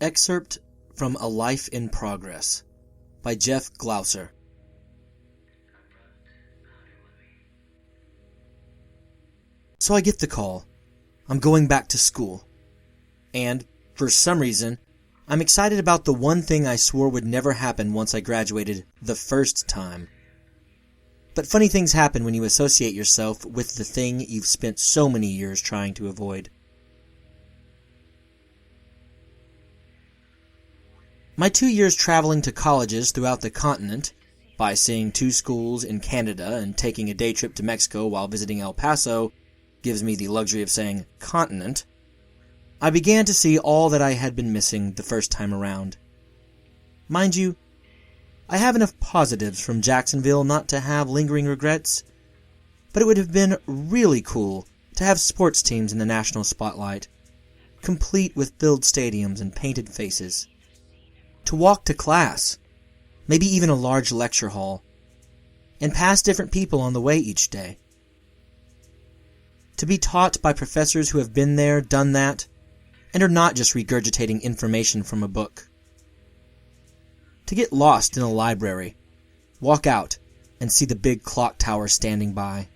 Excerpt from A Life in Progress by Jeff Glauser. So I get the call. I'm going back to school. And, for some reason, I'm excited about the one thing I swore would never happen once I graduated the first time. But funny things happen when you associate yourself with the thing you've spent so many years trying to avoid. My 2 years traveling to colleges throughout the continent, by seeing 2 schools in Canada and taking a day trip to Mexico while visiting El Paso, gives me the luxury of saying continent, I began to see all that I had been missing the first time around. Mind you, I have enough positives from Jacksonville not to have lingering regrets, but it would have been really cool to have sports teams in the national spotlight, complete with filled stadiums and painted faces. To walk to class, maybe even a large lecture hall, and pass different people on the way each day. To be taught by professors who have been there, done that, and are not just regurgitating information from a book. To get lost in a library, walk out, and see the big clock tower standing by.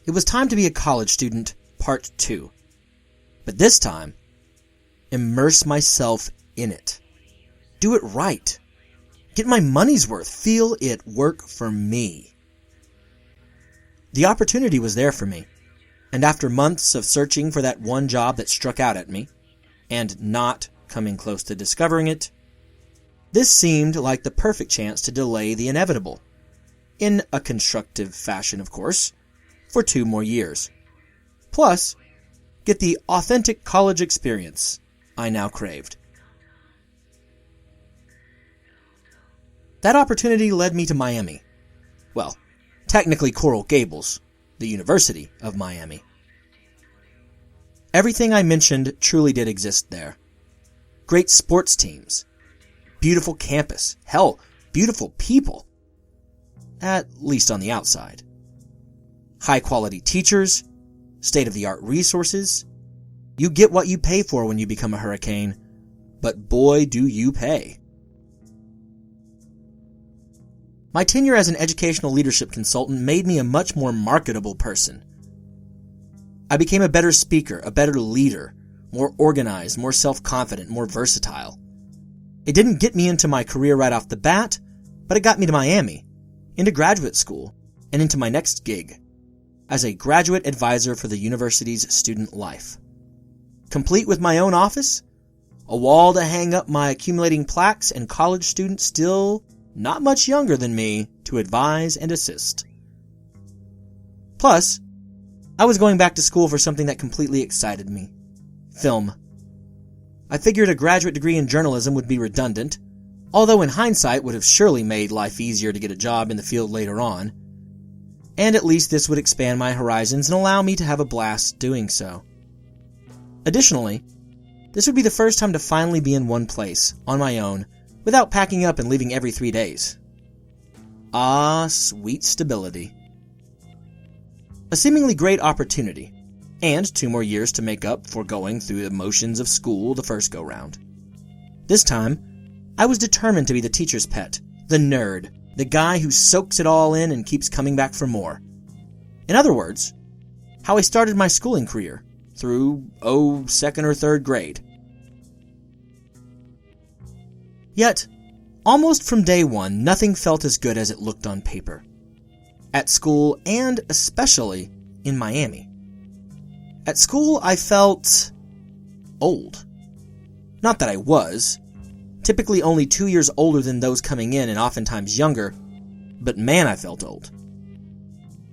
It was time to be a college student, part 2. But this time, immerse myself in it. Do it right. Get my money's worth. Feel it work for me. The opportunity was there for me, and after months of searching for that one job that struck out at me, and not coming close to discovering it, this seemed like the perfect chance to delay the inevitable, in a constructive fashion, of course, for 2 more years. Plus, get the authentic college experience I now craved. That opportunity led me to Miami. Well, technically Coral Gables, the University of Miami. Everything I mentioned truly did exist there. Great sports teams, beautiful campus, hell, beautiful people, at least on the outside. High-quality teachers, state-of-the-art resources. You get what you pay for when you become a hurricane, but boy do you pay. My tenure as an educational leadership consultant made me a much more marketable person. I became a better speaker, a better leader, more organized, more self-confident, more versatile. It didn't get me into my career right off the bat, but it got me to Miami, into graduate school, and into my next gig, as a graduate advisor for the university's student life. Complete with my own office, a wall to hang up my accumulating plaques, and college students still not much younger than me to advise and assist. Plus, I was going back to school for something that completely excited me. Film. I figured a graduate degree in journalism would be redundant, although in hindsight would have surely made life easier to get a job in the field later on, and at least this would expand my horizons and allow me to have a blast doing so. Additionally, this would be the first time to finally be in one place, on my own, without packing up and leaving every 3 days. Ah, sweet stability. A seemingly great opportunity, and 2 more years to make up for going through the motions of school the first go-round. This time, I was determined to be the teacher's pet, the nerd, the guy who soaks it all in and keeps coming back for more. In other words, how I started my schooling career, through, 2nd or 3rd grade. Yet, almost from day one, nothing felt as good as it looked on paper. At school, and especially in Miami. At school, I felt old. Not that I was. Typically only 2 years older than those coming in and oftentimes younger, but man, I felt old.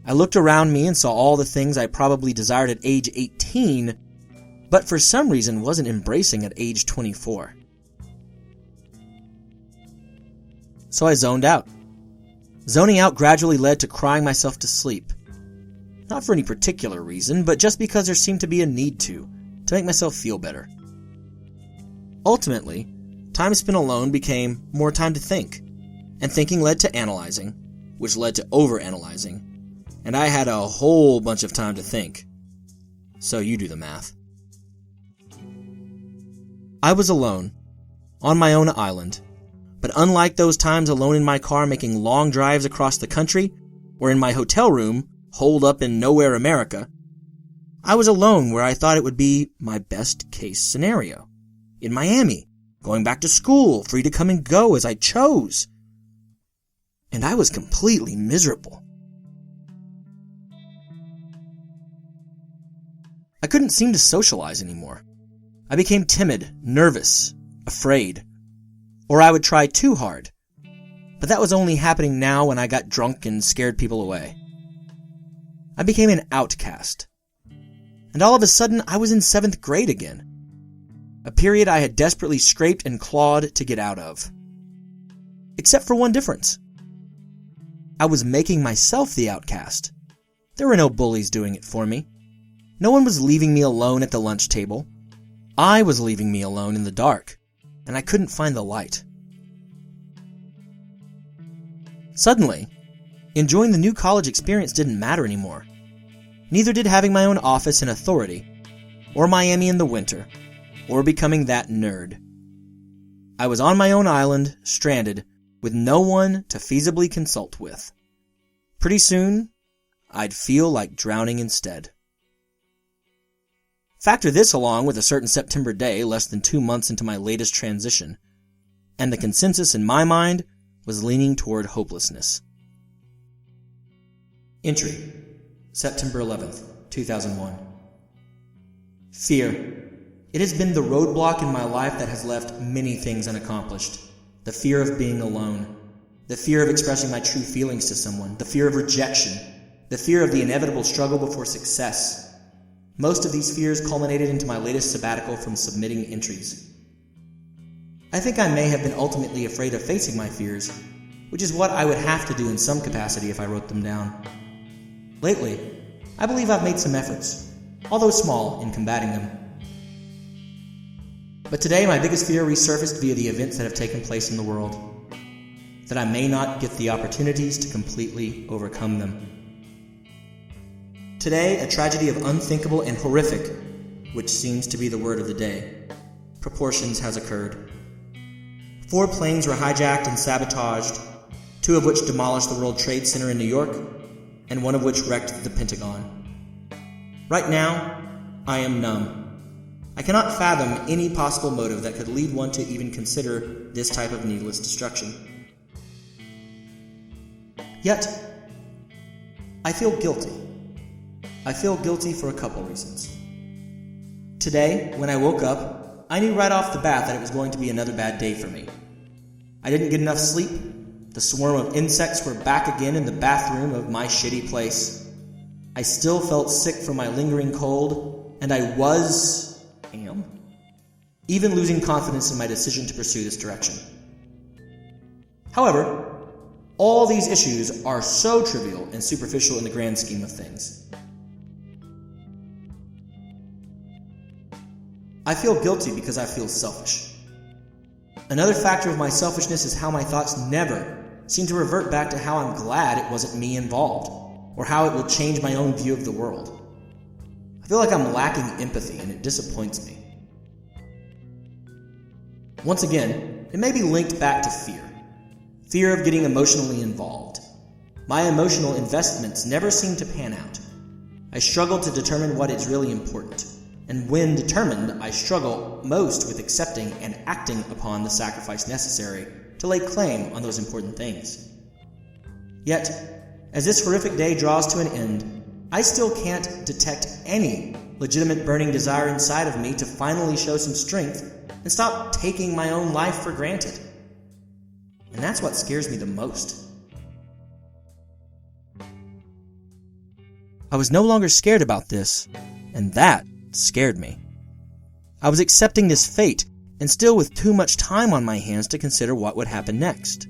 I looked around me and saw all the things I probably desired at age 18, but for some reason wasn't embracing at age 24. So I zoned out. Zoning out gradually led to crying myself to sleep. Not for any particular reason, but just because there seemed to be a need to make myself feel better. Ultimately, time spent alone became more time to think, and thinking led to analyzing, which led to overanalyzing, and I had a whole bunch of time to think. So you do the math. I was alone, on my own island, but unlike those times alone in my car making long drives across the country, or in my hotel room, holed up in nowhere America, I was alone where I thought it would be my best case scenario. In Miami, going back to school, free to come and go as I chose. And I was completely miserable. I couldn't seem to socialize anymore. I became timid, nervous, afraid. Or I would try too hard. But that was only happening now when I got drunk and scared people away. I became an outcast. And all of a sudden, I was in 7th grade again. A period I had desperately scraped and clawed to get out of. Except for one difference. I was making myself the outcast. There were no bullies doing it for me. No one was leaving me alone at the lunch table. I was leaving me alone in the dark, and I couldn't find the light. Suddenly, enjoying the new college experience didn't matter anymore. Neither did having my own office and authority, or Miami in the winter, or becoming that nerd. I was on my own island, stranded, with no one to feasibly consult with. Pretty soon, I'd feel like drowning instead. Factor this along with a certain September day less than 2 months into my latest transition, and the consensus in my mind was leaning toward hopelessness. Entry, September 11th, 2001. Fear. It has been the roadblock in my life that has left many things unaccomplished. The fear of being alone. The fear of expressing my true feelings to someone. The fear of rejection. The fear of the inevitable struggle before success. Most of these fears culminated into my latest sabbatical from submitting entries. I think I may have been ultimately afraid of facing my fears, which is what I would have to do in some capacity if I wrote them down. Lately, I believe I've made some efforts, although small, in combating them. But today my biggest fear resurfaced via the events that have taken place in the world, that I may not get the opportunities to completely overcome them. Today, a tragedy of unthinkable and horrific, which seems to be the word of the day, proportions has occurred. 4 planes were hijacked and sabotaged, 2 of which demolished the World Trade Center in New York, and 1 of which wrecked the Pentagon. Right now, I am numb. I cannot fathom any possible motive that could lead one to even consider this type of needless destruction. Yet, I feel guilty. I feel guilty for a couple reasons. Today, when I woke up, I knew right off the bat that it was going to be another bad day for me. I didn't get enough sleep. The swarm of insects were back again in the bathroom of my shitty place. I still felt sick from my lingering cold, and I am even losing confidence in my decision to pursue this direction. However, all these issues are so trivial and superficial in the grand scheme of things. I feel guilty because I feel selfish. Another factor of my selfishness is how my thoughts never seem to revert back to how I'm glad it wasn't me involved, or how it will change my own view of the world. I feel like I'm lacking empathy, and it disappoints me. Once again, it may be linked back to fear. Fear of getting emotionally involved. My emotional investments never seem to pan out. I struggle to determine what is really important. And when determined, I struggle most with accepting and acting upon the sacrifice necessary to lay claim on those important things. Yet, as this horrific day draws to an end, I still can't detect any legitimate burning desire inside of me to finally show some strength and stop taking my own life for granted. And that's what scares me the most. I was no longer scared about this, and that scared me. I was accepting this fate, and still with too much time on my hands to consider what would happen next.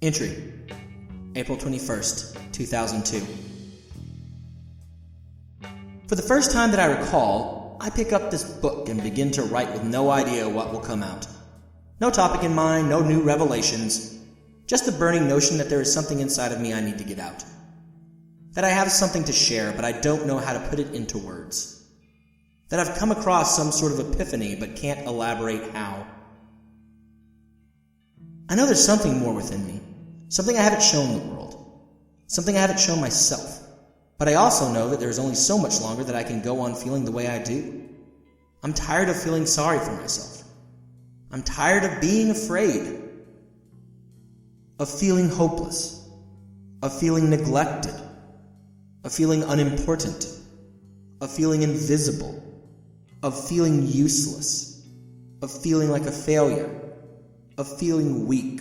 Entry, April 21st, 2002. For the first time that I recall, I pick up this book and begin to write with no idea what will come out. No topic in mind, no new revelations, just the burning notion that there is something inside of me I need to get out. That I have something to share, but I don't know how to put it into words. that I've come across some sort of epiphany but can't elaborate how. I know there's something more within me, something I haven't shown the world, something I haven't shown myself, but I also know that there's only so much longer that I can go on feeling the way I do. I'm tired of feeling sorry for myself. I'm tired of being afraid, of feeling hopeless, of feeling neglected, of feeling unimportant, of feeling invisible, of feeling useless, of feeling like a failure, of feeling weak,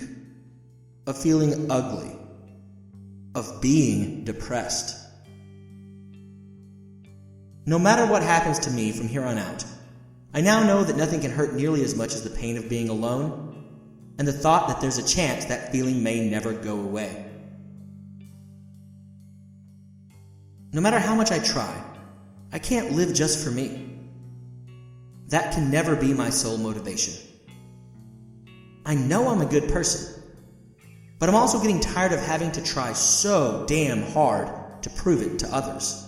of feeling ugly, of being depressed. No matter what happens to me from here on out, I now know that nothing can hurt nearly as much as the pain of being alone, and the thought that there's a chance that feeling may never go away. No matter how much I try, I can't live just for me. That can never be my sole motivation. I know I'm a good person, but I'm also getting tired of having to try so damn hard to prove it to others.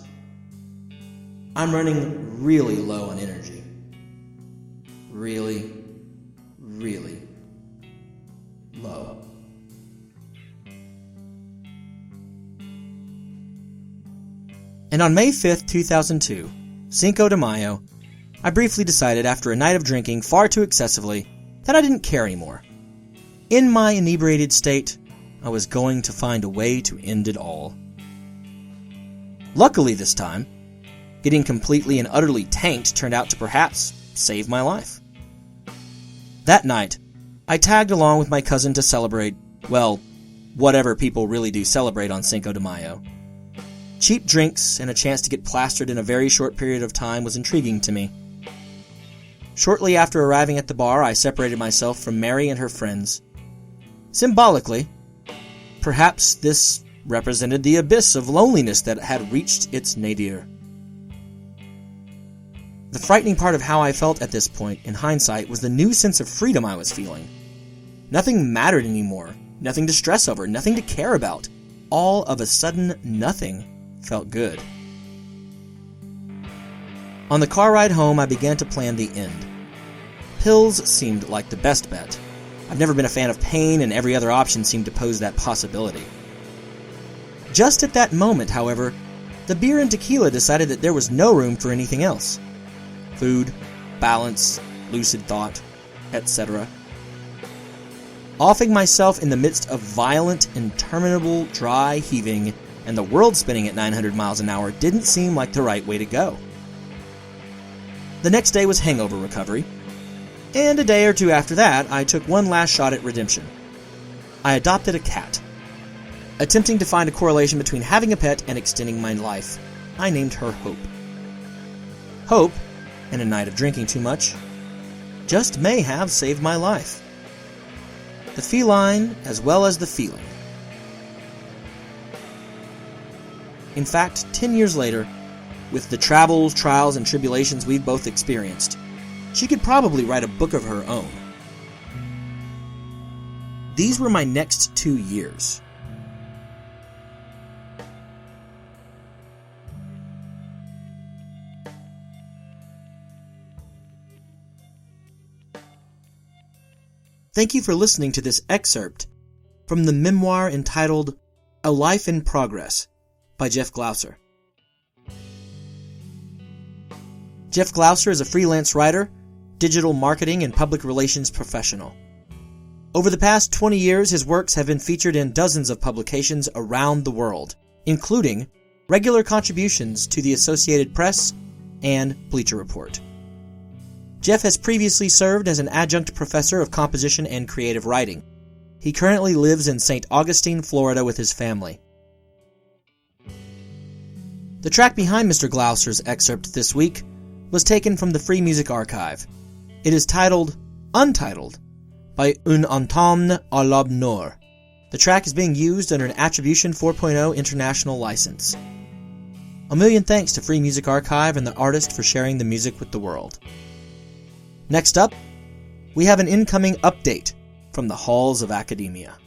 I'm running really low on energy. Really, really low. And on May 5th, 2002, Cinco de Mayo, I briefly decided after a night of drinking far too excessively that I didn't care anymore. In my inebriated state, I was going to find a way to end it all. Luckily this time, getting completely and utterly tanked turned out to perhaps save my life. That night, I tagged along with my cousin to celebrate, well, whatever people really do celebrate on Cinco de Mayo. Cheap drinks and a chance to get plastered in a very short period of time was intriguing to me. Shortly after arriving at the bar, I separated myself from Mary and her friends. Symbolically, perhaps this represented the abyss of loneliness that had reached its nadir. The frightening part of how I felt at this point, in hindsight, was the new sense of freedom I was feeling. Nothing mattered anymore, nothing to stress over, nothing to care about. All of a sudden, nothing felt good. On the car ride home, I began to plan the end. Pills seemed like the best bet. I've never been a fan of pain, and every other option seemed to pose that possibility. Just at that moment, however, the beer and tequila decided that there was no room for anything else. Food, balance, lucid thought, etc. Offing myself in the midst of violent, interminable, dry heaving and the world spinning at 900 miles an hour didn't seem like the right way to go. The next day was hangover recovery, and a day or two after that, I took one last shot at redemption. I adopted a cat. Attempting to find a correlation between having a pet and extending my life, I named her Hope. Hope, and a night of drinking too much, just may have saved my life. The feline as well as the feeling. In fact, 10 years later, with the travels, trials, and tribulations we've both experienced, she could probably write a book of her own. These were my next 2 years. Thank you for listening to this excerpt from the memoir entitled A Life in Progress by Jeff Glauser. Jeff Glauser is a freelance writer, digital marketing, and public relations professional. Over the past 20 years, his works have been featured in dozens of publications around the world, including regular contributions to the Associated Press and Bleacher Report. Jeff has previously served as an adjunct professor of composition and creative writing. He currently lives in St. Augustine, Florida with his family. The track behind Mr. Glauser's excerpt this week was taken from the Free Music Archive. It is titled Untitled by Un Automne à l'Aube Nord. The track is being used under an Attribution 4.0 international license. A million thanks to Free Music Archive and the artist for sharing the music with the world. Next up, we have an incoming update from the halls of academia.